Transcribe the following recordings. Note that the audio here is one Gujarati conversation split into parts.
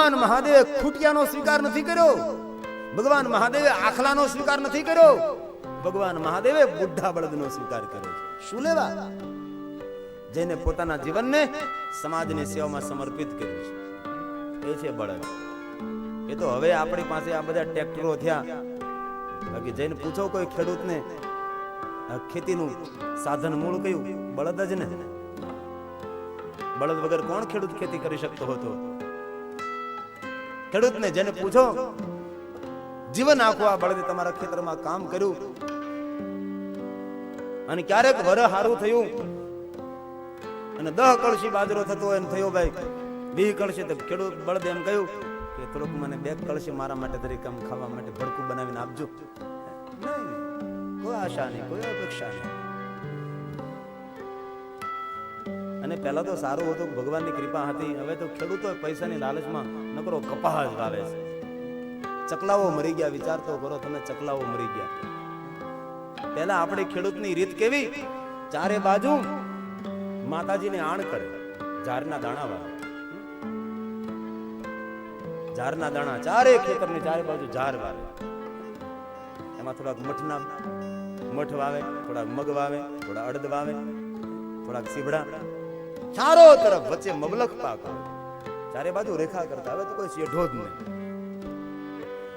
ભગવાન મહાદેવે ખૂટિયાનો સ્વીકાર નથી કર્યો, ભગવાન મહાદેવે આખલાનો સ્વીકાર નથી કર્યો, ભગવાન મહાદેવે બુઢા બળદનો સ્વીકાર કર્યો. શું લેવા? જેને પોતાના જીવનને સમાજની સેવામાં સમર્પિત કર્યું છે એ છે બળદ. એ તો હવે આપણી પાસે આ બધા ટ્રેક્ટરો થયા, બાકી જઈને પૂછો કોઈ ખેડૂતને ખેતીનું સાધન મૂળ કયું? બળદ જ ને. બળદ વગર કોણ ખેડૂત ખેતી કરી શકતો હતો? ખેડૂતને જેને પૂછો, જીવન આખું આ બળદે તમારા ખેતરમાં કામ કર્યું, અને ક્યારેક વર હારું થયું અને 10 કળશી બાજરો થતો હોય થયો ભાઈ 20 કળશી, તો ખેડૂત બળદ એમ કહ્યું કે થોડુંક મને 2 કળશી મારા માટે તરીકે ખાવા માટે ભડકું બનાવીને આપજો. કોઈ આશા નહીં, કોઈ અપેક્ષા નહીં. અને પહેલા તો સારું હતું, ભગવાનની કૃપા હતી. હવે તો ખેડૂતો પૈસાની લાલચમાં નકરો કપાસ વાવે છે. ચકલાઓ મરી ગયા, વિચાર તો કરો તમે, ચકલાઓ મરી ગયા. પહેલા આપણી ખેડૂતની રીત કેવી? ચારે બાજુ માતાજીને આણ કરે, ઝારના દાણા વાવે. ઝારના દાણા ચારે ખેતરની ચારે બાજુ ઝાર વાવે. એમાં થોડાક મઠ વાવે, થોડાક મગ વાવે, થોડા અડદ વાવે, થોડાક સીભડા, ચારો તરફ વચ્ચે મબલખ પાક આવે. ચારે બાજુ રેખા કરતા. હવે તો કોઈ શેઢો જ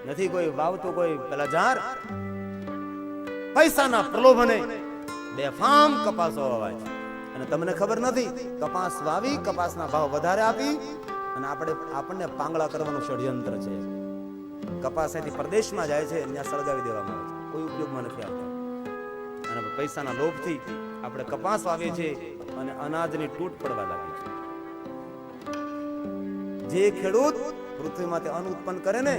નથી, કોઈ વાવતું, કોઈ પેલા ઝાર. પૈસાના પ્રલોભને બેફામ કપાસો વાવાય છે. અને તમને ખબર નથી, કપાસ વાવી, કપાસના ભાવ વધારે આપી અને આપણને પાંગળા કરવાનું ષડયંત્ર છે. કપાસ અહીંથી પ્રદેશમાં જાય છે, ત્યાં સળગાવી દેવામાં આવે છે, કોઈ ઉપયોગમાં નથી આવતા. અને પૈસાના લોભથી આપણે કપાસ વાવીએ છીએ અને અનાજની તૂટ પડવા લાગી છે. જે ખેડૂત પૃથ્વીમાંથી અન્ન ઉત્પન્ન કરે ને,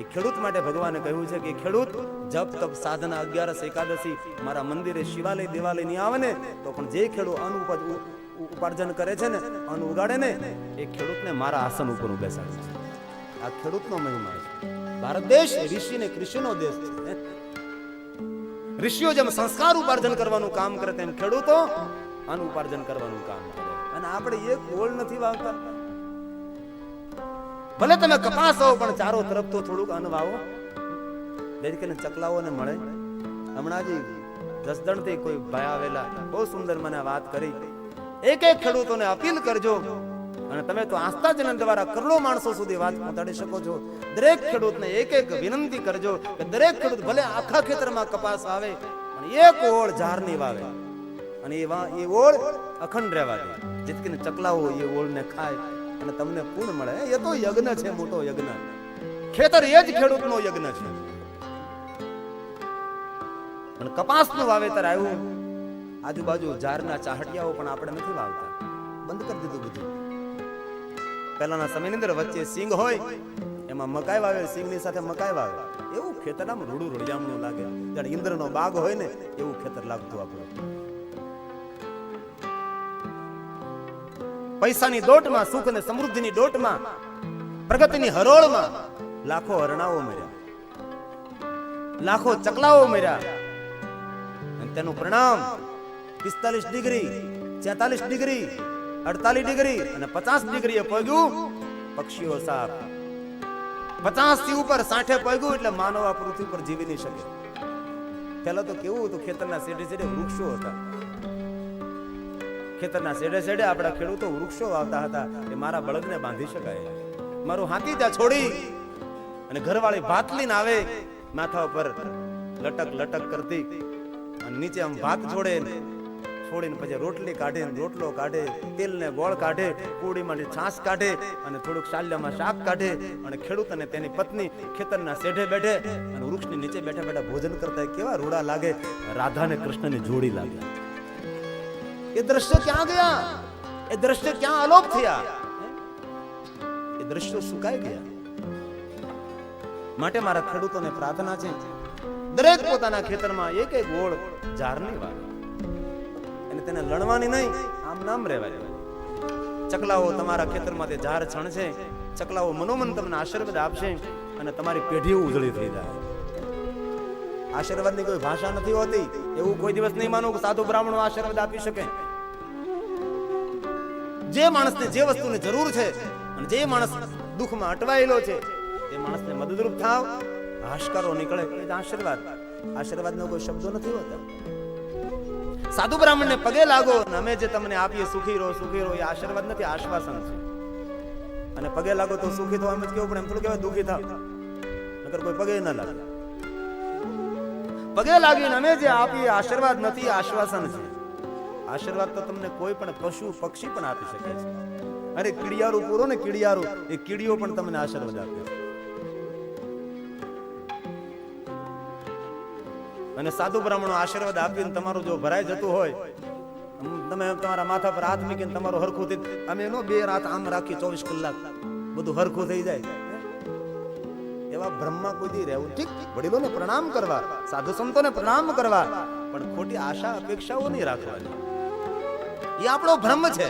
એ ખેડૂત માટે ભગવાને કહ્યું છે કે ખેડૂત જપ તપ સાધના 11 એકાદશી મારા મંદિરે શિવાલય દેવાલય નહીં આવે ને, તો પણ જે ખેડૂત અન્ન ઉપાર્જન કરે છે ને, અન્ન ઉગાડે ને, એ ખેડૂતને મારા આસન ઉપર બેસાડે છે. આ ખેડૂતનો મહિમા છે. ભારત દેશ ઋષિ ને કૃષિનો દેશ છે. ઋષિઓ જેમ સંસ્કાર ઉપાર્જન કરવાનું કામ કરે, તેમ ખેડૂતો અન્ન ઉપાર્જન કરવાનું કામ કરે. અને આપણે એક ગોળ નથી વાવતા. ભલે તમે કપાસ વાવો, પણ ચારો તરફ તો થોડુંક અન્ન વાવો, જેથી કરીને ચકલાઓને મળે. હમણાં જ જસદણથી કોઈ ભાઈ આવેલા, બહુ સુંદર મને વાત કરી. એક ખેડૂતોને અપીલ કરજો, અને તમે તો આસ્થા ચેનલ દ્વારા કરોડો માણસો સુધી વાત પહોંચાડી શકો છો. દરેક ખેડૂતને એક વિનંતી કરજો કે દરેક ખેડૂત ભલે આખા ખેતરમાં કપાસ વાવે, પણ એક ઓળ ઝારની વાવે, અને એ ઓળ અખંડ રહેવા દે, જેથી કરીને ચકલાઓ એ ઓળને ખાય અને તમને પૂર્ણ મળે. એ તો યજ્ઞ છે, મોટો યજ્ઞ. ખેતર એ જ ખેડૂતનો યજ્ઞ છે. પણ કપાસનું વાવેતર આવ્યું, આજુબાજુ ઝારના ચાહટિયાઓ પણ આપણે નથી વાવતા, બંધ કરી દીધું બધું. પહેલાના સમયની અંદર વચ્ચે સિંગ હોય, એમાં મકાઈ વાવે, સિંગની સાથે મકાઈ વાવે. એવું ખેતર આમ રૂડું રળિયામણું લાગે, જાણે ઇન્દ્રનો બાગ હોય ને એવું ખેતર લાગતું આપણું. પૈસાની દોટમાં, સુખ અને સમૃદ્ધિની દોટમાં, પ્રગતિની હરોળમાં લાખો હરણાઓ મર્યા, લાખો ચકલાઓ મર્યા. અને તેનું પરિણામ 45 ડિગ્રી, 46 ડિગ્રી, 48 ડિગ્રી અને 50 ડિગ્રીએ પહોંચ્યું પક્ષીઓ સાપ. 50 થી ઉપર 60 પહોંચ્યું એટલે માનવ આ પૃથ્વી પર જીવી નહીં શકે. પહેલા તો કેવું હતું, ખેતરના છેડે છેડે વૃક્ષો હતા. ખેતરના છેડે છેડે આપણા ખેડૂતો વૃક્ષો વાવતા હતા કે મારા બળદને બાંધી શકાય, મારું હાથી ત્યાં છોડી અને ઘરવાળી ભાત લઈને આવે, માથા ઉપર લટક લટક કરતી, અને નીચે આમ ભાત છોડે, છોડીને પછી રોટલી કાઢે, રોટલો કાઢે, તેલને ગોળ કાઢે, પૂડીમાંથી છાશ કાઢે, અને થોડુંક શાલ્યામાં શાક કાઢે. અને ખેડૂત અને તેની પત્ની ખેતરના શેઢે બેઠે અને વૃક્ષની નીચે બેઠા બેઠા ભોજન કરતા. કેવા રૂડા લાગે, રાધા અને કૃષ્ણની જોડી લાગે. એ દ્રશ્ય ક્યાં ગયા? એ દ્રશ્ય ક્યાં અલોપ થયા? એ દ્રશ્યો સુકાઈ ગયા. માટે મારા ખેડૂતોને પ્રાર્થના છે, દરેક પોતાના ખેતરમાં એક એક ગોળ ઝારની વાવે, અને તેને લણવાની નહીં, આમ નામ રહેવા દેવાની. ચકલાઓ તમારા ખેતરમાંથી ઝાર છણશે, ચકલાઓ મનોમન તમને આશીર્વાદ આપશે અને તમારી પેઢીઓ ઉજળી થઈ જાય. આશીર્વાદની કોઈ ભાષા નથી હોતી. એવું કોઈ દિવસ નહીં માનો કે સાધુ બ્રાહ્મણો આશીર્વાદ આપી શકે. જે માણસને જે વસ્તુની જરૂર છે અને જે માણસ દુઃખમાં અટવાયેલો છે એ માણસને મદદરૂપ થાવ, હાશકારો નીકળે એ જ આશીર્વાદ. આશીર્વાદનો કોઈ શબ્દો નથી હોતા. સાધુ બ્રાહ્મણને પગે લાગો અને અમે જે તમને આપીએ સુખી રહો સુખી રહો, એ આશીર્વાદ નથી, આશ્વાસન છે. અને પગે લાગો તો સુખી થવા એમ જ કેવું પડે, એમ થોડું કહેવાય દુઃખી થાવ, નકર કોઈ પગે ન લાગે. પગે લાગીને અમે જે આપીએ આશીર્વાદ નથી, આશ્વાસન છે. આશીર્વાદ તો તમને કોઈ પણ પશુ પક્ષી પણ આપી શકે છે. અરે કીડિયારું પૂરો ને કીડિયારું, એ કીડીઓ પણ તમને આશીર્વાદ આપે છે. અને સાધુ બ્રાહ્મણો આશીર્વાદ આપીને તમારું જો ભરાઈ જતું હોય, તમે તમારા માથા પર હાથ મૂકીને તમારું હરખું થઈ, અમે એનો બે રાત આમ રાખી 24 કલાક બધું હરખું થઈ જાય, એવા બ્રહ્મા કોઈ દી રહેવું. ઠીક, વડીલોને પ્રણામ કરવા, સાધુ સંતોને પ્રણામ કરવા, પણ ખોટી આશા અપેક્ષાઓ નહીં રાખવાની. એ આપણો ભ્રમ છે.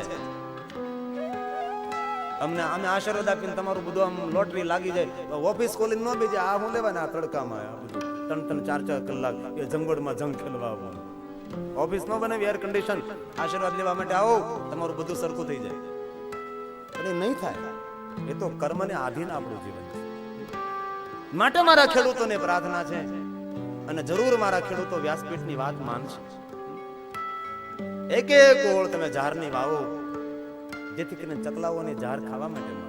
અમે આશીર્વાદ આપીને તમારું બધું આમ લોટરી લાગી જાય, ઓફિસ ખોલીને ન બેજે, આ હું લેવાના આ તડકામાં આ બધું 3-4 કલાક એ જંગોળમાં જંગ ખેલવા આવવાનું. ઓફિસ ન બનાવી એર કન્ડિશન, આશીર્વાદ લેવા માટે આવો, તમારું બધું સરખું થઈ જાય. પણ એ નહીં થાય. એ તો કર્મને આધીન આપણું જીવન છે. માટે મારા ખેડૂતોને પ્રાર્થના છે, અને જરૂર મારા ખેડૂતો વ્યાસપીઠની વાત માનશે. એક એક ઓળ તમે ઝાડની વાવો, જેથી કરીને ચકલાઓને ઝાડ ખાવા માટે મળે.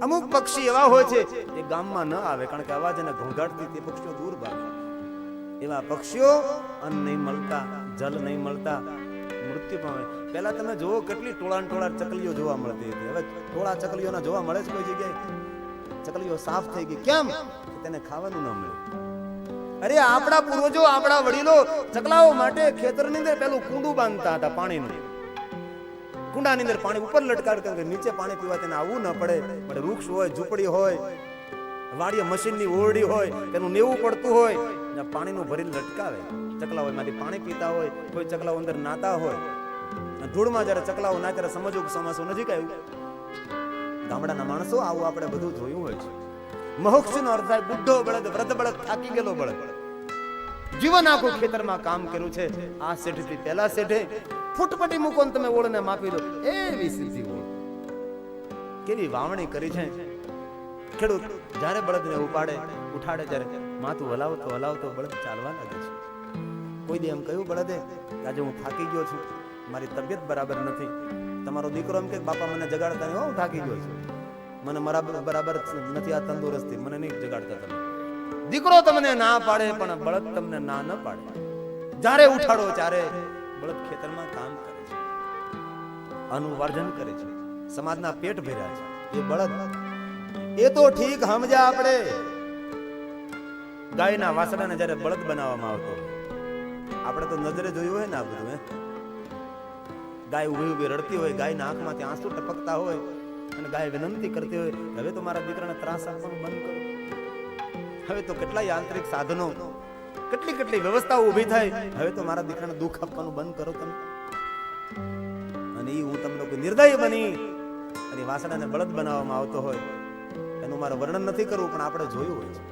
અમુક પક્ષી એવા હોય છે એ ગામમાં ન આવે, કારણ કે અવાજ અને ઘોંઘાટથી તે પક્ષીઓ દૂર ભાગે. એવા પક્ષીઓ અન્ન નહીં મળતા, જલ નહીં મળતા મૃત્યુ પામે. પહેલા તમે જુઓ કેટલી ટોળા ચકલીઓ જોવા મળતી હતી. હવે ટોળા ચકલીઓના જોવા મળે છે કોઈ જગ્યાએ? ચકલીઓ સાફ થઈ ગઈ. કેમ? તેને ખાવાનું ન મળે. અરે આપણા પૂર્વજો, આપણા વડીલો ચકલાઓ માટે ખેતરની અંદર પેલું કુંડું બાંધતા હતા પાણીનું. કુંડાની અંદર પાણી ઉપર લટકાડ કરે, નીચે પાણી પીવા તેને આવવું ન પડે. પણ વૃક્ષ હોય, ઝૂંપડી હોય, વાડીએ મશીનની ઓરડી હોય, તેનું નેવું પડતું હોય, પાણીનું ભરીને લટકાવે. ચકલાઓ એમાંથી પાણી પીતા હોય. કોઈ ચકલાઓ અંદર નાતા હોય. ધૂળમાં જયારે ચકલાઓ ના ત્યારે સમજવું ચોમાસું નજીક આવ્યું. ગામડાના માણસો આવું આપણે બધું જોયું હોય છે. મહોક્ષનો અર્થ થાય બુઢો બળદ, વૃદ્ધ બળદ, થાકી ગયેલો બળદ. જીવન આખું ખેતરમાં કામ કર્યું છે. આ શેઠથી પહેલા શેઠે ફૂટપટી મૂકો ને તમે ઓળને માપી દો, એવી સીધી ઓળ. કેવી વાવણી કરી છે. ખેડૂત જ્યારે બળદને ઉપાડે, ઉઠાડે, ત્યારે માથું હલાવતો બળદ ચાલવા લાગે છે. કોઈ દી એમ કહ્યું બળદે, આજે હું થાકી ગયો છું, મારી તબિયત બરાબર નથી. તમારો દીકરો એમ કે બાપા મને જગાડતા નહીં, હું થાકી ગયો છું, મને બરાબર નથી આ તંદુરસ્તી, મને નહીં જગાડતા તમે. દીકરો તમને ના પાડે, પણ બળદ તમને ના ન પાડે. જ્યારે ઉઠાડો ત્યારે બળદ ખેતરમાં કામ કરે છે, અનુવાર્જન કરે છે, સમાજના પેટ ભર્યા છે. એ બળદ એ તો ઠીક સમજ્યા આપણે. ગાયના વાસડાને જ્યારે બળદ બનાવવામાં આવતો, આપણે તો નજરે જોયું હોય ને આ બધું. ગાય ઉભી રડતી હોય, ગાયના આંખમાંથી આંસુ ટપકતા હોય, અને ગાય વિનંતી કરતી હોય, હવે તો મારા દીકરાને ત્રાસ આપવાનું બંધ કરો. હવે તો કેટલા યાંત્રિક સાધનો, કેટલી વ્યવસ્થાઓ ઊભી થાય, હવે તો મારા દીકરાને દુઃખ આપવાનું બંધ કરો તમે. અને એ હું તમને કોઈ નિર્દય બની અને વાસણાને બળદ બનાવવામાં આવતો હોય, એનું મારે વર્ણન નથી કરવું, પણ આપણે જોયું હોય છે.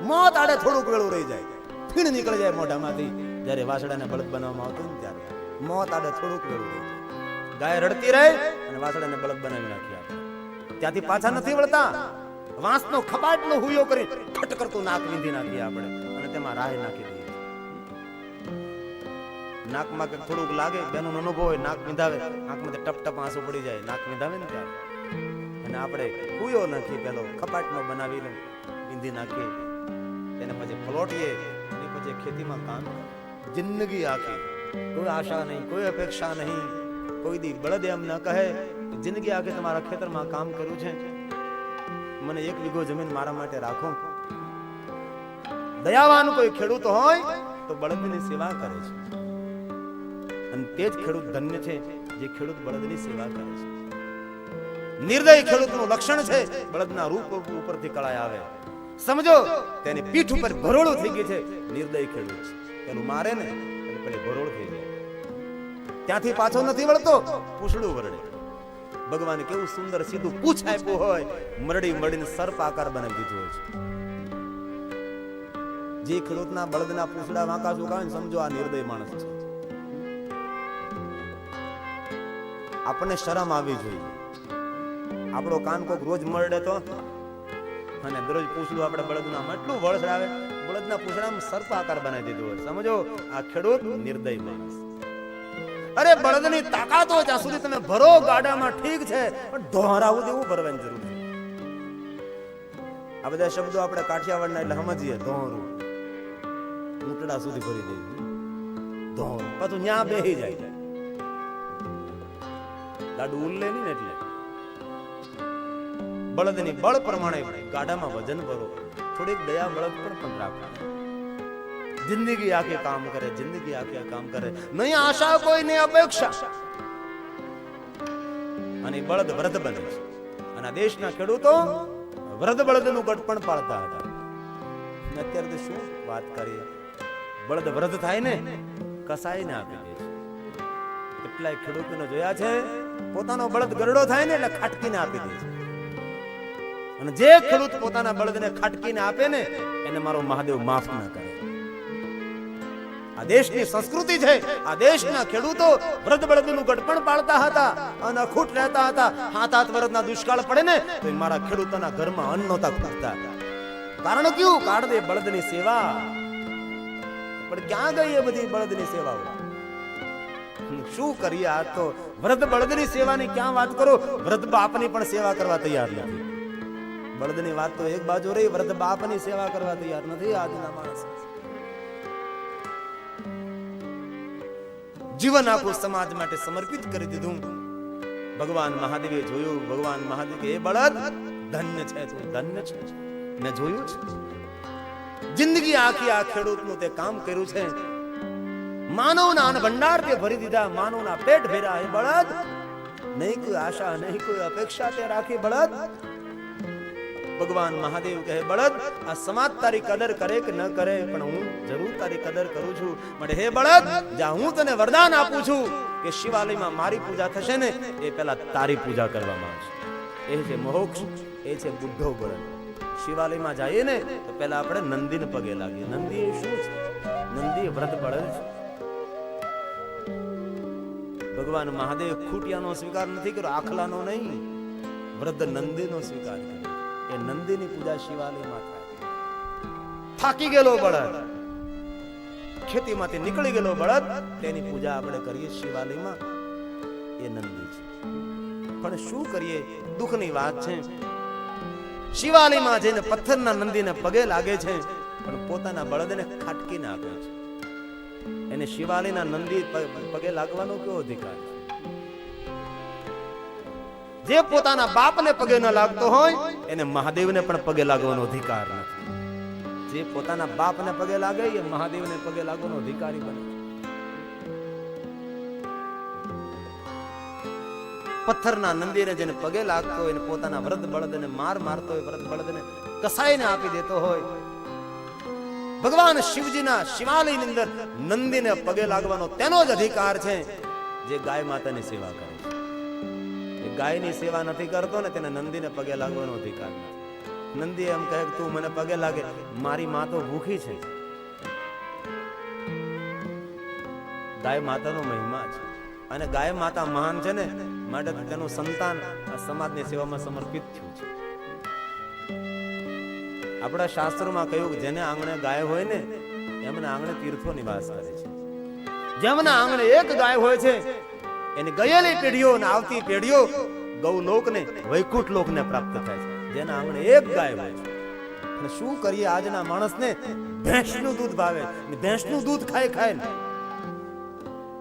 મોત આડે થોડુંક વેળું રહી જાય, ફીણ નીકળી જાય મોઢામાંથી, જ્યારે વાસણાને બળદ બનાવવામાં આવતો ને ત્યારે મોત આડે થોડુંક વેળું રહી જાય. ગાય રડતી રહે અને વાસણાને બળદ બનાવી નાખી આપણે. ત્યાંથી પાછા નથી વળતા. વાંસનો ખપાટનો હુયો કરી ખટ કરતું નાક વીંધી નાખીએ આપણે, અને તેમાં રાહ નાખી દઈએ. નાકમાં કંઈક થોડુંક લાગે, બેનો અનુભવ હોય, નાક વિંધાવે, આંખમાંથી ટપ આંસુ પડી જાય, નાક વિંધાવે ને ત્યારે, અને આપણે હુયો નાખી પેલો ખપાટનો બનાવીને વીંધી નાખીએ, તેને પછી પલોટીએ, અને પછી ખેતીમાં કામ જિંદગી આખી કોઈ આશા નહીં, કોઈ અપેક્ષા નહીં. કોઈ દી બળદ એમ ન કહે જિંદગી આખી તમારા ખેતરમાં કામ કર્યું છે, મને 1 વીઘો જમીન મારા માટે રાખો. દયાવાન કોઈ ખેડૂત હોય તો બળદની સેવા કરે છે, અને તે જ ખેડૂત ધન્ય છે જે ખેડૂત બળદની સેવા કરે છે. નિર્દય ખેડૂતનું લક્ષણ છે બળદના રૂપ ઉપરથી કળાય આવે. સમજો તેની પીઠ ઉપર ભરોળો થઈ ગઈ છે, નિર્દય ખેડૂત છે. પેલું મારે ને એટલે પેલી ભરોળ થઈ જાય, ત્યાંથી પાછો નથી વળતો, પૂછડું વરડે. ભગવાને કેવું સુંદર સીધું પૂછ આપ્યું હોય, મરડીને સર્પ આકાર બનાવી દીધો હોય છે. જે ખેડૂતના બળદના પૂછડા વાંકા સુકાવે ને, સમજો આ નિર્દય માણસ છે. આપણને શરમ આવી જોઈએ. આપણો કાન કોક રોજ મરડે તો અને દરરોજ પૂછડું આપણે બળદના એટલું વળસડાવે, બળદના પૂછડામાં સર્પ આકાર બનાવી દીધો હોય. સમજો આ ખેડૂત નિર્દય માણસ. અરે બળદની તાકાત હોય ત્યાં સુધી તમે ભરો ગાડામાં ઠીક છે, પણ દોહરાવું દેવું ભરવાની જરૂર છે. આ બધા શબ્દો આપણે કાઠિયાવાડના એટલે સમજીએ. દોહરું ઊંટડા સુધી ભરી દઈએ, દોહરું પાછું ન્યા બેહી જાય. ગાડું ઉલ્લે નહીં ને એટલે બળદની બળ પ્રમાણે ગાડામાં વજન ભરો. થોડીક દયા બળદ પણ રાખો. જિંદગી આખે કામ કરે, જિંદગી આખે કામ કરે, નહીં આશા કોઈ નહીં અપેક્ષા. અને બળદ વૃદ્ધ બને છે. અને દેશના ખેડૂતો વૃદ્ધ બળદનું ગઢપણ પાળતા હતા. અત્યારે તો શું વાત કરીએ, બળદ વૃદ્ધ થાય ને કસાઈને આપી દે છે. કેટલાય ખેડૂતોને જોયા છે, પોતાનો બળદ ગરડો થાય ને એટલે ખાટકીને આપી દે છે. અને જે ખેડૂત પોતાના બળદને ખાટકીને આપે ને એને મારો મહાદેવ માફ ના કરે. આ દેશની સંસ્કૃતિ છે. આ દેશના ખેડૂતો વૃદ્ધ બળદનું ગઢપણ પાળતા હતા અને અખૂટ રહેતા હતા. 7-8 વર્ષના દુષ્કાળ પડે ને તો મારા ખેડૂતોના ઘરમાં અન્ન નહોતા ખૂટતા. કારણ કયું? કારણ એ બળદની સેવા. પણ ક્યાં ગઈ એ બધી બળદની સેવાઓ? શું કરીએ? આ તો વૃદ્ધ બળદની સેવાની ક્યાં વાત કરો, વૃદ્ધ બાપની પણ સેવા કરવા તૈયાર નથી. બળદની વાત તો એક બાજુ રહી, વૃદ્ધ બાપની સેવા કરવા તૈયાર નથી આજના માણસ. જીવન આખું સમાજ માટે સમર્પિત કરી દીધું. ભગવાન મહાદેવે જોયું, ભગવાન મહાદેવ કે એ બળદ ધન્ય છે, તું ધન્ય છે, મેં જોયું છે. જિંદગી આખી આ ખેડૂતનું તે કામ કર્યું છે. માનવના અન્ન ભંડાર તે ભરી દીધા, માનવના પેટ ભર્યા. એ બળદ નહીં કોઈ આશા, નહીં કોઈ અપેક્ષા તે રાખી બળદ. ભગવાન મહાદેવ કહે બળદ, આ સમાજ તારી કદર કરે કે ન કરે, પણ હું જરૂર તારી કદર કરું છું. માટે હે બળદ, જા હું તને વરદાન આપું છું કે શિવાલયમાં મારી પૂજા થશે ને એ પહેલા તારી પૂજા કરવામાં આવશે. એ છે મોક્ષ, એ છે બુઢો બળદ. શિવાલયમાં જઈએ ને તો પહેલા આપણે નંદીને પગે લાગીએ. નંદી એ શું છે? નંદી એ વૃદ્ધ બળદ છે. ભગવાન મહાદેવ ખૂટિયાનો સ્વીકાર નથી કર્યો, આખલાનો નહીં, વૃદ્ધ નંદીનો સ્વીકાર કર્યો. એ નંદીની પૂજા શિવાલયમાં થાય. થાકી ગયેલો બળદ, ખેતીમાંથી નીકળી ગયેલો બળદ, તેની પૂજા આપણે કરીએ શિવાલયમાં. એ નંદી છે. પણ શું કરીએ? દુઃખની વાત છે, શિવાલયમાં જઈને પથ્થરના નંદીને પગે લાગે છે, પણ પોતાના બળદને ખાટકીને આપે છે. એને શિવાલયના નંદી પગે લાગવાનો કેવો અધિકાર છે? જે પોતાના બાપને પગે ન લાગતો હોય એને મહાદેવને પણ પગે લાગવાનો અધિકાર નથી. જે પોતાના બાપને પગે લાગે એ મહાદેવને પગે લાગવાનો અધિકારી બને. પથ્થરના નંદીને જેને પગે લાગતો હોય, પોતાના વૃદ્ધ બળદને માર મારતો હોય, વૃદ્ધ બળદને કસાઈને આપી દેતો હોય, ભગવાન શિવજીના શિવાલયની અંદર નંદીને પગે લાગવાનો તેનો જ અધિકાર છે જે ગાય માતાની સેવા કરે છે. એ ગાયની સેવા નથી કરતો ને તેને નંદીને પગે લાગવાનો અધિકાર નથી. નંદી એમ કહે તું મને પગે લાગે, મારી મા તો ભૂખી છે. ગાય માતાનો મહિમા છે અને ગાય માતા મહાન છે ને માટે તેનું સંતાન આ સમાજની સેવામાં સમર્પિત થયું છે. આપણા શાસ્ત્રોમાં કહ્યું કે જેને આંગણે ગાય હોય ને એમના આંગણે તીર્થો નિવાસ કરે છે. જેમના આંગણે એક ગાય હોય છે એની ગયેલી પેઢીઓ અને આવતી પેઢીઓ ગૌલોકને વૈકુંઠ લોકને પ્રાપ્ત થાય છે. જેના આંગણે એક ગાય હોય છે. અને શું કરીએ, આજના માણસને ભેંસનું દૂધ ભાવે, ભેંસનું દૂધ ખાય ખાય.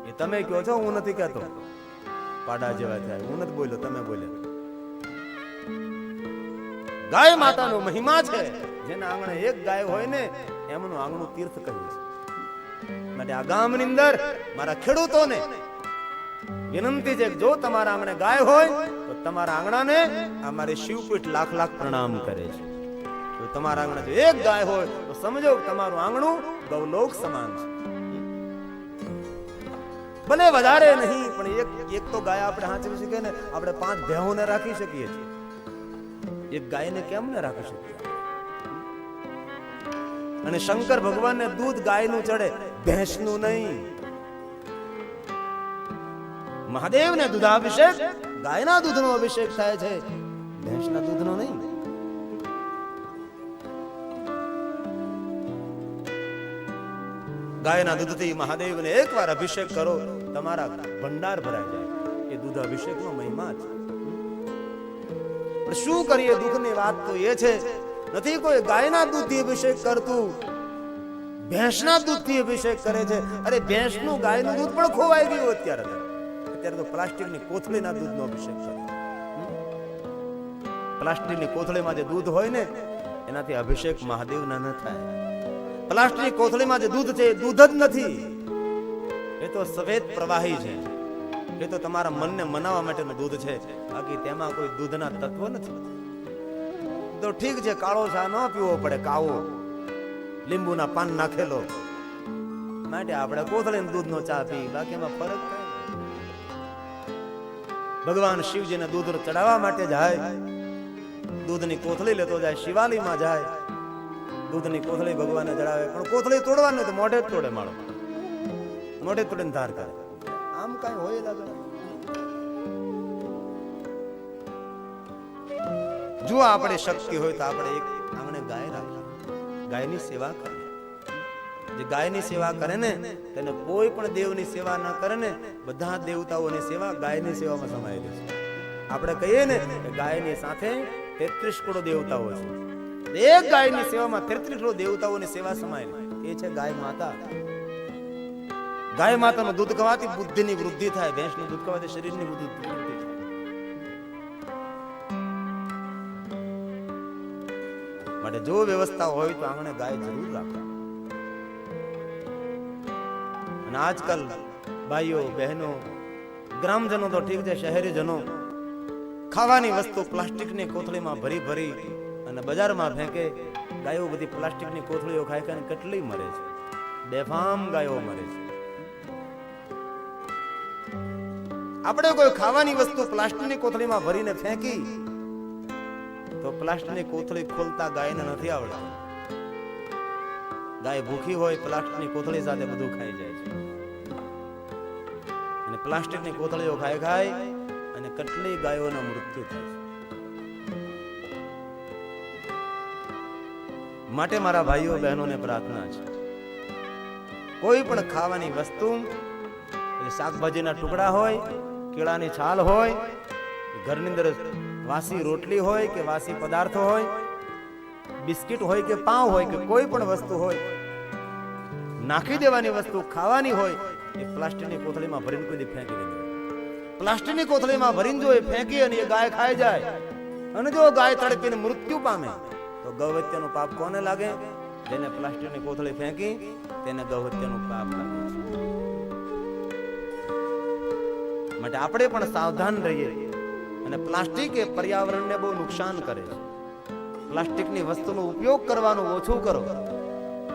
એ તમે કહો છો, હું નથી કહેતો. પાડા જેવા થાય, હું નથી બોલ્યો, તમે બોલ્યા. ગાય માતાનો મહિમા છે. જેના આંગણે એક ગાય હોય ને એમનું આંગણું તીર્થ કહ્યું છે. માટે આ ગામની અંદર મારા ખેડૂતોને વિનંતી છે કે જો તમારા આંગણે ગાય હોય તો તમારા આંગણાને અમારી શિવપીઠ લાખ લાખ પ્રણામ કરે છે. જો તમારા આંગણે જો એક ગાય હોય તો સમજો તમારું આંગણું ગૌલોક સમાન છે. ભલે વધારે નહીં પણ એક તો ગાય આપણે હાંચવી શકીએ ને. આપણે 5 ભેહોને રાખી શકીએ છીએ, એક ગાયને કેમ ન રાખી શકીએ? અને શંકર ભગવાનને દૂધ ગાયનું ચડે, ભેંસનું નહીં. મહાદેવને દૂધાભિષેક, ગાયના દૂધનો અભિષેક થાય છે. ભેંસના દૂધનો નહીં. ગાયના દૂધથી મહાદેવને એકવાર અભિષેક કરો, તમારા ભંડાર ભરાઈ જાય. એ દૂધ અભિષેકનો મહિમા છે. પણ શું કરીએ, દુઃખની વાત તો એ છે, નથી કોઈ ગાયના દૂધથી અભિષેક કરતું, ભેંસના દૂધથી અભિષેક કરે છે. અરે ભેંસનું ગાયનું દૂધ પણ ખોવાઈ ગયું અત્યારે તો પ્લાસ્ટિકની કોથળીના દૂધનો અભિષેક કરે. પ્લાસ્ટિકની કોથળીમાં જે દૂધ હોય ને એનાથી અભિષેક મહાદેવના ન થાય. પ્લાસ્ટિકની કોથળીમાં જે દૂધ છે એ દૂધ જ નથી, એ તો સફેદ પ્રવાહી છે. એ તો તમારા મનને મનાવવા માટેનું દૂધ છે, બાકી તેમાં કોઈ દૂધના તત્વ નથી. તો ઠીક છે, કાળો ચા ન પીવો પડે, કાવો લીંબુના પાન નાખેલો, માટે આપણે કોથળીના દૂધનો ચા પી, બાકી એમાં ફરક કઈ. ભગવાન શિવજીને દૂધ ચડાવવા માટે જાય, દૂધની કોથળી લેતો જાય, શિવાલયમાં જાય, દૂધની કોથળી ભગવાનને ચડાવે. પણ કોથળી તોડવાની તો મોઢે જ તોડે, માળો મોઢે તોડીને ધાર કરે. આમ કઈ હોય લાગે. જો આપણે શક્તિ હોય તો આપણે એક આંગણે ગાય રાખીએ, ગાયની સેવા કરે. જે ગાયની સેવા કરે ને તેને કોઈ પણ દેવની સેવા ન કરે ને, બધા દેવતાઓની સેવા ગાયની સેવામાં સમાયેલી છે. આપણે કહીએ ને કે ગાયની સાથે 33 કરોડ દેવતાઓ છે. એક ગાયની સેવામાં 33 કરોડ દેવતાઓની સેવા સમાયેલી, એ છે ગાય માતા. ગાય માતાનું દૂધ ખવાથી બુદ્ધિની વૃદ્ધિ થાય, ભેંસનું દૂધ ખવાથી શરીરની વૃદ્ધિ થાય. માટે જો વ્યવસ્થા હોય તો આંગણે ગાય જરૂર રાખો. અને આજકાલ ભાઈઓ બહેનો ગ્રામજનો તો ઠીક છે, શહેરીજનો ખાવાની વસ્તુ પ્લાસ્ટિકની કોથળીમાં ભરી ભરી અને બજારમાં ફેંકે. ગાયો બધી પ્લાસ્ટિકની કોથળીઓ ખાઈ ખાઈને કેટલી મરે છે, બેફામ ગાયો મરે છે. આપણે કોઈ ખાવાની વસ્તુ પ્લાસ્ટિકની કોથળીમાં ભરીને ફેંકી તો પ્લાસ્ટિકની કોથળી ખોલતા ગાયને નથી આવડતું. ગાય ભૂખી હોય, પ્લાસ્ટિકની કોથળી સાથે બધું ખાઈ જાય છે. અને પ્લાસ્ટિકની કોથળીઓ ખાઈ ખાઈ અને કેટલી ગાયોના મૃત્યુ થાય છે. માટે મારા ભાઈઓ બહેનોને પ્રાર્થના છે, કોઈ પણ ખાવાની વસ્તુ, શાકભાજીના ટુકડા હોય, કેળાની છાલ હોય, ઘરની અંદર વાસી રોટલી હોય કે વાસી પદાર્થો હોય, બિસ્કિટ હોય કે પાઉં હોય કે કોઈ પણ વસ્તુ હોય, નાખી દેવાની વસ્તુ ખાવાની હોય, એ પ્લાસ્ટિકની કોથળીમાં ભરીને કોઈ ફેંકી દેવી. પ્લાસ્ટિકની કોથળીમાં ભરીને જો એ ફેંકી અને એ ગાય ખાઈ જાય અને જો ગાય તડપીને મૃત્યુ પામે તો ગૌહત્યાનું પાપ કોને લાગે? જેને પ્લાસ્ટિકની કોથળી ફેંકી તેને ગૌહત્યાનું પાપ લાગે છે. માટે આપણે પણ સાવધાન રહીએ. અને પ્લાસ્ટિક એ પર્યાવરણને બહુ નુકસાન કરે છે. પ્લાસ્ટિકની વસ્તુનો ઉપયોગ કરવાનો ઓછું કરો.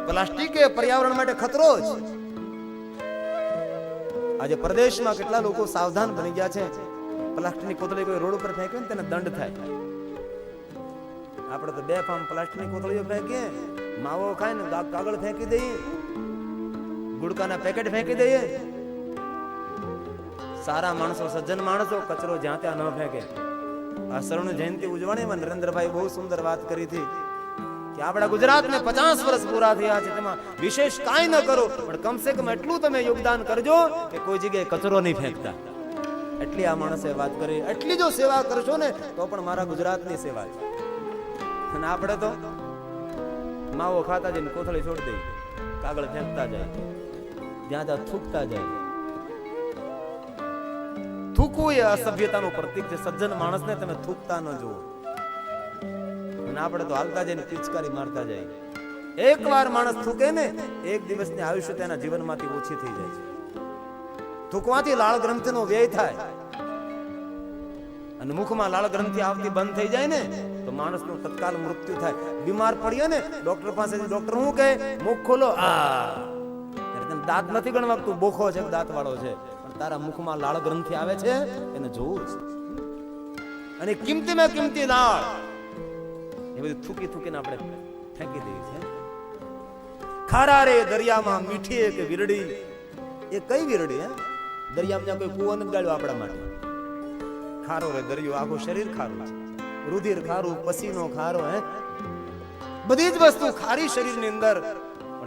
પ્લાસ્ટિક એ પર્યાવરણ માટે ખતરો છે. આજે પ્રદેશમાં કેટલા લોકો સાવધાન બની ગયા છે. પ્લાસ્ટિકની કોથળી કોઈ રોડ ઉપર ફેંકે ને તેને દંડ થાય. આપણે તો બેફામ પ્લાસ્ટિકની કોથળીઓ ફેંકીએ, માવો ખાય ને કાગળ ફેંકી દઈએ, ગુડકાના પેકેટ ફેંકી દઈએ. સારા માણસો, સજ્જન માણસો કચરો જ્યાં ત્યાં ન ફેંકે. આ શરણ જયંતિ ઉજવણીમાં નરેન્દ્રભાઈ બહુ સુંદર વાત કરી હતી કે આપણા ગુજરાતને 50 વર્ષ પૂરા થયા છે, તેમાં વિશેષ કાંઈ ન કરો પણ કમસે કમ એટલું તમે યોગદાન કરજો કે કોઈ જગ્યાએ કચરો નહીં ફેંકતા. એટલી આ માણસે વાત કરી. એટલી જો સેવા કરશો ને તો પણ મારા ગુજરાતની સેવા છે. અને આપણે તો માવો ખાતા જઈને કોથળી છોડી દઈએ, કાગળ ફેંકતા જાય, જ્યાં ત્યાં થૂકતા જાય. થૂકવું એ અસભ્યતાનું પ્રતીક છે. સજ્જન માણસને તમે થૂકતા ન જુઓ. અને આપણે તો હાલતા જઈને પિચકારી મારતા જાય. એકવાર માણસ થૂકે ને, એક દિવસની આયુષ્ય તેના જીવનમાંથી ઓછી થઈ જાય છે. થૂકવાથી લાળ ગ્રંથિનો વ્યય થાય અને મુખમાં લાળ ગ્રંથિ આવતી બંધ થઈ જાય ને તો માણસનું તત્કાલ મૃત્યુ થાય. બીમાર પડીએ ને ડોક્ટર પાસે, ડોક્ટર શું કહે? મુખ ખોલો. દાંત નથી ગણવા, તું બોખો છે, દાંત વાળો છે, પણ તારા મુખમાં લાળ ગ્રંથિ આવે છે, એને જોવું છે. અને કિંમતીમાં કિંમતી લાળ એ બધી થૂકી થૂકીને આપણે ફેંકી દઈએ છે. ખારા રે દરિયામાં મીઠી એક વીરડી. એ કઈ વીરડી? દરિયામાં કોઈ કૂવો નથી ગાળ્યો આપણા માટે. ખારો રે દરિયો, આખું શરીર ખારું છે. રુધિર ખારું, પસીનો ખારો, હે બધી જ વસ્તુ ખારી શરીરની અંદર.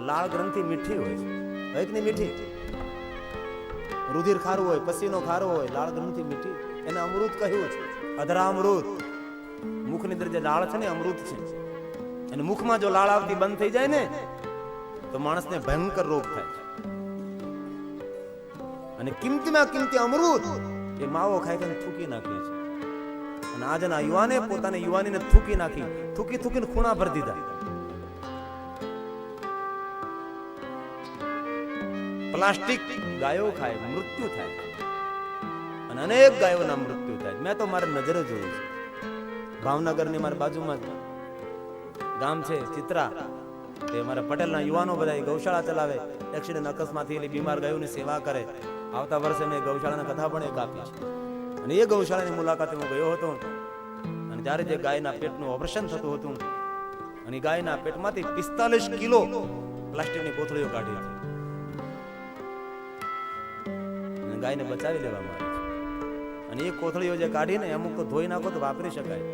લાળ ગ્રંથિ મીઠી હોય છે, હોય કે નહીં મીઠી? રુધિર ખારું હોય, પસીનો ખારો હોય, લાળ ગ્રંથિ મીઠી, એને અમૃત કહ્યું છે, અધરામૃત. મુખની અંદર જે લાળ છે ને અમૃત છે, અને મુખમાં જો લાળ આવતી બંધ થઈ જાય ને તો માણસને ભયંકર રોગ થાય છે. અને કિંમતીમાં કિંમતી અમૃત એ માવો ખાઈ ખાઈને થૂકી નાખે છે. અને આજના યુવાને પોતાની યુવાનીને થૂકી નાખી, થૂકી થૂકીને ખૂણા ભરી દીધા. પ્લાસ્ટિક ગાયો ખાય, મૃત્યુ થાય, અને અનેક ગાયોના મૃત્યુ થાય. મેં તો મારી નજરે જોયું છે. ભાવનગરની મારી બાજુમાં ગામ છે ચિત્રા, તે મારા પટેલના યુવાનો બધા ગૌશાળા ચલાવે. એક્સિડન્ટ અકસ્માતથી એલી બીમાર ગાયોની સેવા કરે. આવતા વર્ષે મેં ગૌશાળાની કથા પણ એક આપી છે. અને એ ગૌશાળાની મુલાકાતે હું ગયો હતો. અને જ્યારે જે ગાયના પેટનું ઓપરેશન થતું હતું, અને ગાયના પેટમાંથી 45 કિલો પ્લાસ્ટિકની કોથળીઓ કાઢી હતી. અને ગાયને બચાવી લેવામાં આવી છે. અને એ કોથળીઓ જે કાઢીને અમુક તો ધોઈ નાખો તો વાપરી શકાય.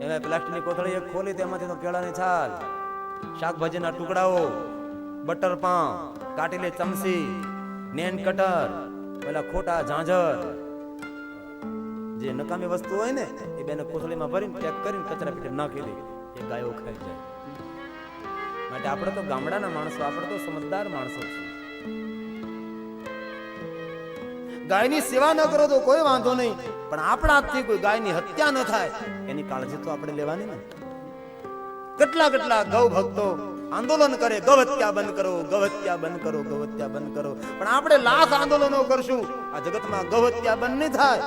એમાં પ્લાસ્ટિકની કોથળી એક ખોલી, તેમાંથી તો કેળાની છાલ, શાકભાજીના ટુકડાઓ, બટર પાઉં, કાટેલી ચમચી, નેન કટર, પેલા ખોટા ઝાંઝર, જે નકામી વસ્તુ હોય ને એ બેને કોથળીમાં ભરીને પેક કરીને કચરા પેટી નાખી દે. એ ગાયો ખાઈ જાય. માટે આપણે તો ગામડાના માણસો, આપણે તો સમજદાર માણસો છીએ. ગાયની સેવા ન કરો તો કોઈ વાંધો નહીં, પણ આપણા હાથથી કોઈ ગાયની હત્યા ન થાય એની કાળજી તો આપણે લેવાની ને. કેટલા કેટલા ગૌ ભક્તો આંદોલન કરે, ગૌહત્યા બંધ કરો, ગૌહત્યા બંધ કરો, ગૌહત્યા બંધ કરો. પણ આપણે લાખ આંદોલનો કરશું, આ જગતમાં ગૌહત્યા બંધ નહીં થાય.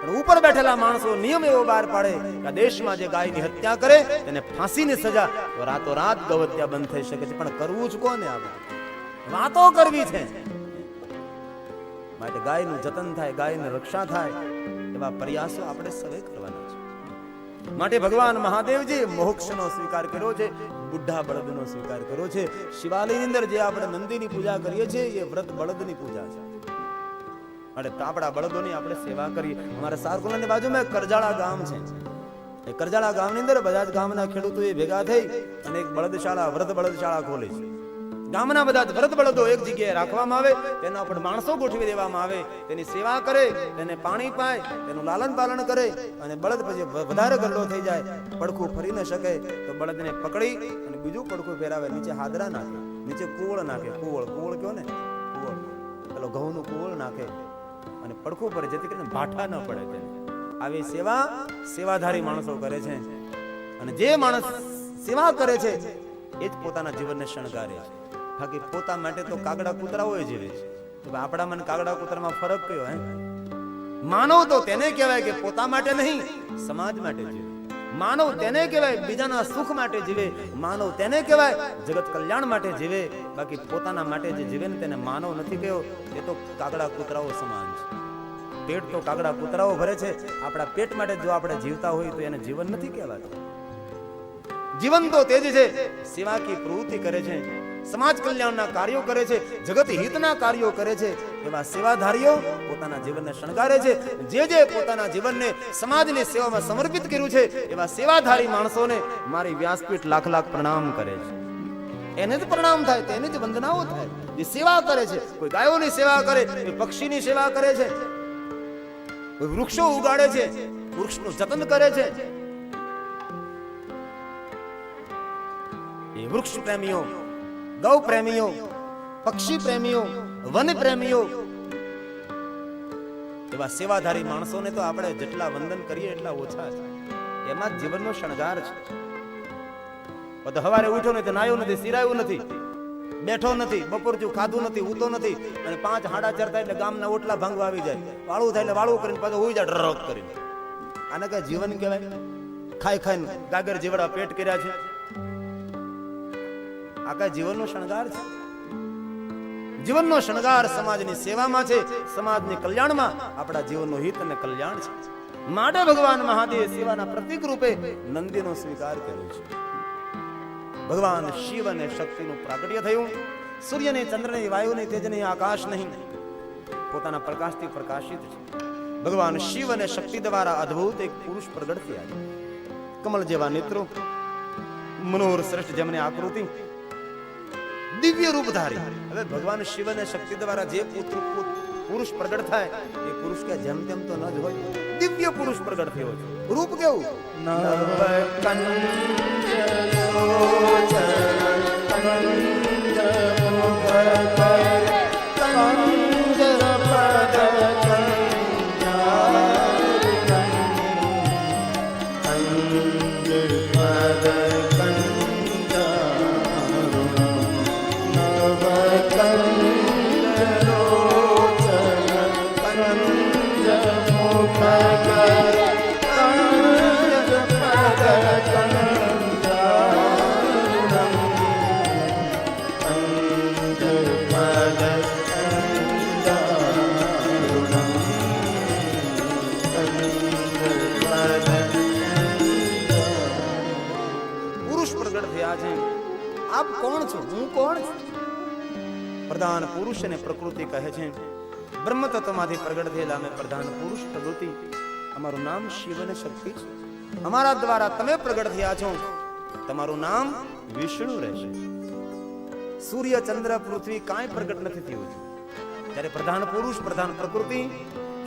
પણ ઉપર બેઠેલા માણસો નિયમ એવો બહાર પાડે કે દેશમાં જે ગાયની હત્યા કરે તેને ફાંસીની સજા, તો રાતોરાત ગૌહત્યા બંધ થઈ શકે છે. પણ કરવું જ કોને? આપણે વાતો કરવી છે. માટે ગાયનું જતન થાય, ગાયની રક્ષા થાય એવા પ્રયાસો આપણે સૌએ કરવાના છે. માટે ભગવાન મહાદેવજી મોક્ષનો સ્વીકાર કર્યો છે, બુઢા બળદનો સ્વીકાર કર્યો છે. શિવાલયની અંદર જે આપણે નંદીની પૂજા કરીએ છીએ એ વ્રત બળદની પૂજા છે. માટે આપણા બળદોની આપણે સેવા કરીએ. અમારા સારકુલાની બાજુમાં કરજાળા ગામ છે. એ કરજાળા ગામની અંદર બધા જ ગામના ખેડૂતો ભેગા થઈ અને એક બળદશાળા, વ્રત બળદશાળા ખોલી છે. ગામના બધા જ વ્રત બળદો એક જગ્યાએ રાખવામાં આવે, તેના ઉપર માણસો ગોઠવી દેવામાં આવે, તેની સેવા કરે, તેને પાણી પાય, તેનું લાલન પાલન કરે. અને બળદ પછી વધારે ગરડો થઈ જાય, પડખું ફરી ન શકે તો બળદને પકડી અને બીજું પડખું ફેરાવે, નીચે હાદરા નાખે, નીચે કુવળ નાખે. કુવળ કયો ને? કુવળ, પેલો ઘઉંનું કુવળ નાખે અને પડખું પર, જેથી કરીને ભાઠા ન પડે. તેને આવી સેવા સેવાધારી માણસો કરે છે. અને જે માણસ સેવા કરે છે એ જ પોતાના જીવનને શણગારે છે. બાકી પોતા માટે તો કાગડા કૂતરાઓ જીવે છે. તો આપણા મને કાગડા કૂતરામાં ફરક કયો? હે, માનવ તો તેને કહેવાય કે પોતા માટે નહીં, સમાજ માટે જીવે. માનવ તેને કહેવાય બીજાના સુખ માટે જીવે. માનવ તેને કહેવાય જગત કલ્યાણ માટે જીવે. બાકી પોતાના માટે જે જીવે ને તેને માનવ નથી કહ્યો. એ તો કાગડા કૂતરાઓ સમાન છે. પેટ તો કાગડા કૂતરાઓ ભરે છે. આપણા પેટ માટે જો આપણે જીવતા હોય તો એને જીવન નથી કહેવાતું. જીવન તો તે જ છે, સેવાકી પ્રવૃત્તિ કરે છે, સમાજ કલ્યાણના કાર્યો કરે છે, જગત હિતના કાર્યો કરે છે. એવા સેવાધારીઓ પોતાના જીવનને શણગારે છે. જે પોતાના જીવનને સમાજની સેવામાં સમર્પિત કર્યું છે એવા સેવાધારી માણસોને મારી વ્યાસપીઠ લાખ લાખ પ્રણામ કરે છે. એને જ પ્રણામ થાય, તેની જ વંદનાઓ થાય. જે સેવા કરે છે, કોઈ ગાયોની સેવા કરે, કોઈ પક્ષીની સેવા કરે છે, કોઈ વૃક્ષો ઉગાડે છે, વૃક્ષનું જતન કરે છે. એ વૃક્ષ પ્રેમીઓ, ગૌ પ્રેમીઓ, પક્ષી પ્રેમીઓ, વન પ્રેમીઓ, એવા સેવાધારી માણસોને તો આપણે જેટલા વંદન કરીએ એટલા ઓછા છે. એમાં જ જીવનનો શણગાર છે. તો સવારે ઉઠ્યો નથી, નાયો નથી, સિરાયું નથી, બેઠો નથી, બપોર જેવું ખાધું નથી, ઉતો નથી, અને 5 સાડા 4 થાય એટલે ગામના ઓટલા ભાંગવા આવી જાય, વાળું થાય એટલે વાળું કરીને પાછો હોઈ જાય ડરક કરીને. આને કઈ જીવન કહેવાય? ખાઈ ખાઈને ગાગર જીવડા પેટ કર્યા છે. આ કઈ જીવનનો શણગાર છે? જીવનનો શણગાર સમાજની સેવામાં છે, સમાજની કલ્યાણમાં આપણા જીવનનો હિત અને કલ્યાણ છે. માટે ભગવાન મહાદેવ સેવાના પ્રતીક રૂપે નંદીનો સ્વીકાર કર્યો છે. ભગવાન શિવ અને શક્તિનું પ્રાગટ્ય થયું. સૂર્ય ને ચંદ્ર ને વાયુ ને તેજ ને આકાશ નહીં, પોતાના પ્રકાશથી પ્રકાશિત છે. ભગવાન શિવ અને શક્તિ દ્વારા અદ્ભુત એક પુરુષ પ્રગટ થયા. કમલ જેવા નેત્રો, મનોહર શ્રેષ્ઠ જેમની આકૃતિ, દિવ્ય રૂપ ધારી. હવે ભગવાન શિવ અને શક્તિ દ્વારા જે પુરુષ પ્રગટ થાય એ પુરુષ કે જેમ તેમ તો ન જ હોય, દિવ્ય પુરુષ પ્રગટ થયો છે. રૂપ કેવું? આપ કોણ છો? હું કોણ છું? પ્રધાન પુરુષ અને પ્રકૃતિ કહે છે. બ્રહ્મ તત્વમાંથી પ્રગટ થયેલા અમે પ્રધાન પુરુષ પ્રકૃતિ, અમારું નામ શિવ અને શક્તિ છે. અમારા દ્વારા તમે પ્રગટ થયા છો. તમારું નામ વિષ્ણુ રહેશે. સૂર્ય, ચંદ્ર, પૃથ્વી કાંઈ પ્રગટ નથી થયું. ત્યારે પ્રધાન પુરુષ, પ્રધાન પ્રકૃતિ,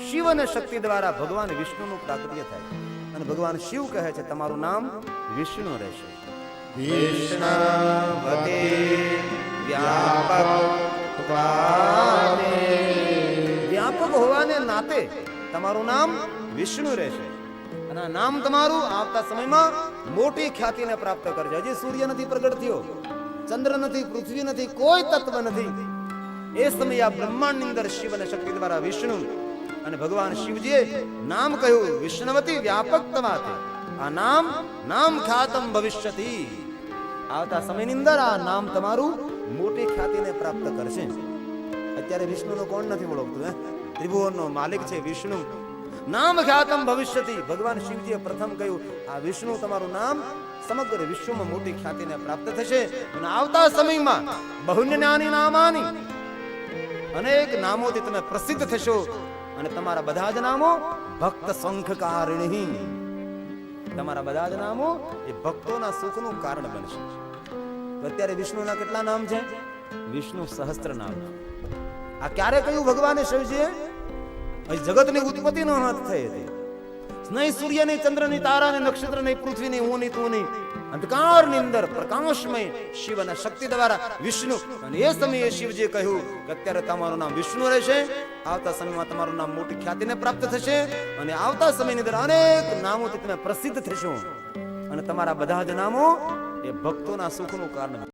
શિવ અને શક્તિ દ્વારા ભગવાન વિષ્ણુનું પ્રાગટ્ય થાય. અને ભગવાન શિવ કહે છે તમારું નામ વિષ્ણુ રહેશે. વિષ્ણવતે વ્યાપક હોવાને નાતે તમારું નામ વિષ્ણુ રહેશે. અને આ નામ તમારું આવતા સમયમાં મોટી ખ્યાતિને પ્રાપ્ત કરશે. હજી સૂર્ય નથી પ્રગટ થયો, ચંદ્ર નથી, પૃથ્વી નથી, કોઈ તત્વ નથી. એ સમયે આ બ્રહ્માંડની અંદર શિવ અને શક્તિ દ્વારા વિષ્ણુ અને ભગવાન શિવજીએ નામ કહ્યું વિષ્ણવતી વ્યાપકતમાતે. આ નામ ખ્યાતમ ભવિષ્યતિ. આવતા સમયની અંદર આ નામ તમારું મોટી ખ્યાતિને પ્રાપ્ત કરશે. અત્યારે વિષ્ણુનો કોણ નથી ઓળખતું? ત્રિભુવનનો માલિક છે વિષ્ણુ. નામ ખ્યાતમ ભવિષ્યતિ. ભગવાન શિવજીએ પ્રથમ કહ્યું આ વિષ્ણુ તમારું નામ સમગ્ર વિશ્વમાં મોટી ખ્યાતિને પ્રાપ્ત થશે. અને આવતા સમયમાં બહુન્યનાની નામાની, અનેક નામોથી તમે પ્રસિદ્ધ થશો. અને તમારા બધા જ નામો ભક્ત સંખકારિણી. તમારા બધા જ નામો એ ભક્તોના સુખનું કારણ બનશે. તો અત્યારે વિષ્ણુના કેટલા નામ છે? વિષ્ણુ સહસ્ત્ર નામ. આ ક્યારે કહ્યું ભગવાને શિવજીએ? જગતની ઉત્પત્તિ નો હાથ થઈ હતી. નહીં સૂર્ય, નહીં ચંદ્ર, નહીં તારા, નહીં નક્ષત્ર, નહીં પૃથ્વી, નહીં હું, નહીં તું, નહીં અંધકારની અંદર પ્રકાશમય શિવ અને શક્તિ દ્વારા વિષ્ણુ. અને એ સમયે શિવજીએ કહ્યું કે અત્યારે તમારું નામ વિષ્ણુ રહેશે. આવતા સમયમાં તમારું નામ મોટી ખ્યાતિને પ્રાપ્ત થશે. અને આવતા સમયની અંદર અનેક નામોથી તમે પ્રસિદ્ધ થશો. અને તમારા બધા જ નામો એ ભક્તોના સુખનું કારણ